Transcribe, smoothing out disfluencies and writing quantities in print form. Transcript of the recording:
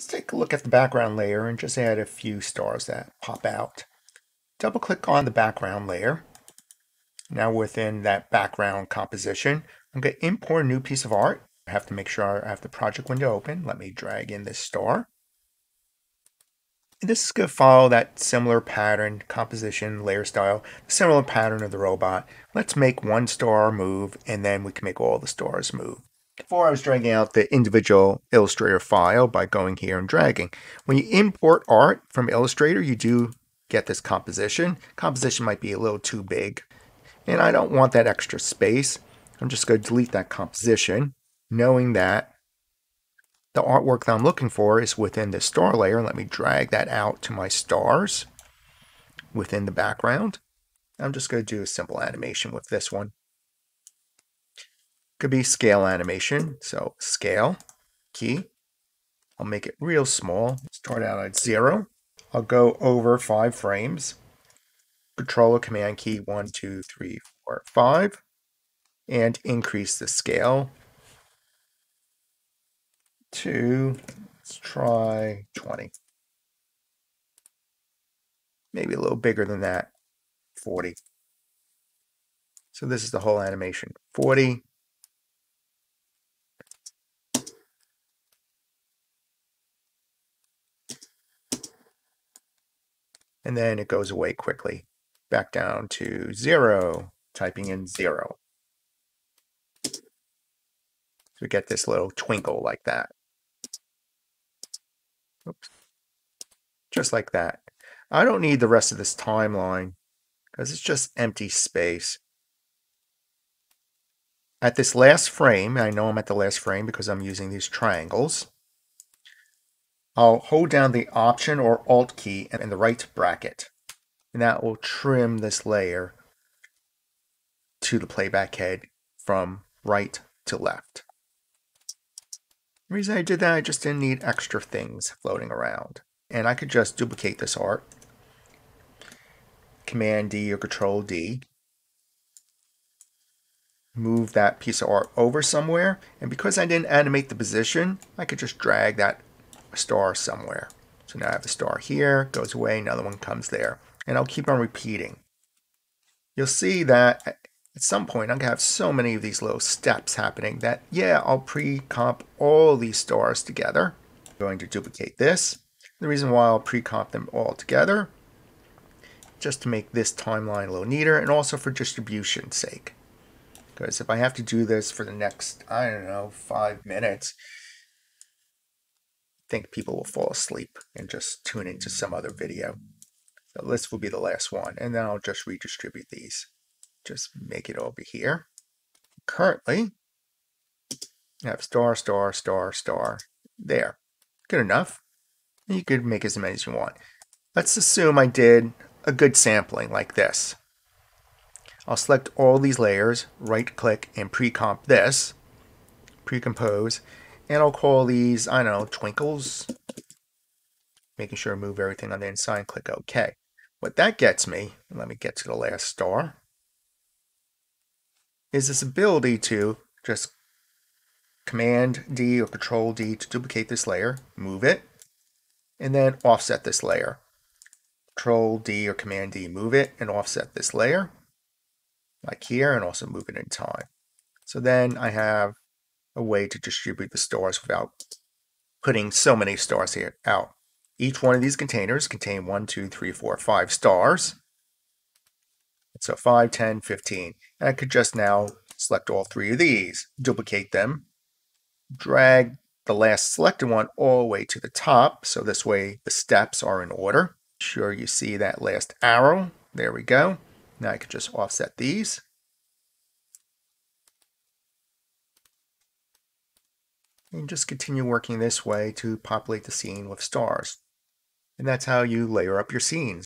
Let's take a look at the background layer and just add a few stars that pop out. Double click on the background layer. Now within that background composition, I'm going to import a new piece of art. I have to make sure I have the project window open. Let me drag in this star. And this is going to follow that similar pattern, composition, layer style, the similar pattern of the robot. Let's make one star move, and then we can make all the stars move. Before I was dragging out the individual Illustrator file by going here and dragging. When you import art from Illustrator, you do get this composition. Composition might be a little too big, and I don't want that extra space. I'm just going to delete that composition, knowing that the artwork that I'm looking for is within the star layer. Let me drag that out to my stars within the background. I'm just going to do a simple animation with this one. Could be scale animation, so scale key. I'll make it real small. Start out at 0. I'll go over 5 frames. Control or Command key 1, 2, 3, 4, 5, and increase the scale to, let's try 20. Maybe a little bigger than that, 40. So this is the whole animation, 40. And then it goes away quickly. Back down to 0, typing in 0. So we get this little twinkle like that. Oops. Just like that. I don't need the rest of this timeline because it's just empty space. At this last frame, I know I'm at the last frame because I'm using these triangles. I'll hold down the Option or Alt key in the right bracket, and that will trim this layer to the playback head from right to left. The reason I did that, I just didn't need extra things floating around. And I could just duplicate this art. Command D or Control D. Move that piece of art over somewhere, and because I didn't animate the position, I could just drag that star somewhere. So now I have a star here, goes away, another one comes there, and I'll keep on repeating. You'll see that at some point I'm gonna have so many of these little steps happening that, yeah, I'll pre-comp all these stars together. I'm going to duplicate this. The reason why I'll pre-comp them all together, just to make this timeline a little neater, and also for distribution's sake. Because if I have to do this for the next, I don't know, 5 minutes, I think people will fall asleep and just tune into some other video. So this will be the last one, and then I'll just redistribute these. Just make it over here. Currently, I have star, star, star, star. There. Good enough. You could make as many as you want. Let's assume I did a good sampling like this. I'll select all these layers, right click and pre-comp this, pre-compose, and I'll call these, I don't know, twinkles, making sure I move everything on the inside, click OK. What that gets me, let me get to the last star, is this ability to just Command D or Control D to duplicate this layer, move it, and then offset this layer. Control D or Command D, move it, and offset this layer. Like here, and also move it in time. So then I have a way to distribute the stars without putting so many stars here out. Each one of these containers contain 1, 2, 3, 4, 5 stars. So 5, 10, 15. And I could just now select all 3 of these, duplicate them, drag the last selected one all the way to the top, so this way the steps are in order. Sure you see that last arrow. There we go. Now I could just offset these. And just continue working this way to populate the scene with stars. And that's how you layer up your scenes.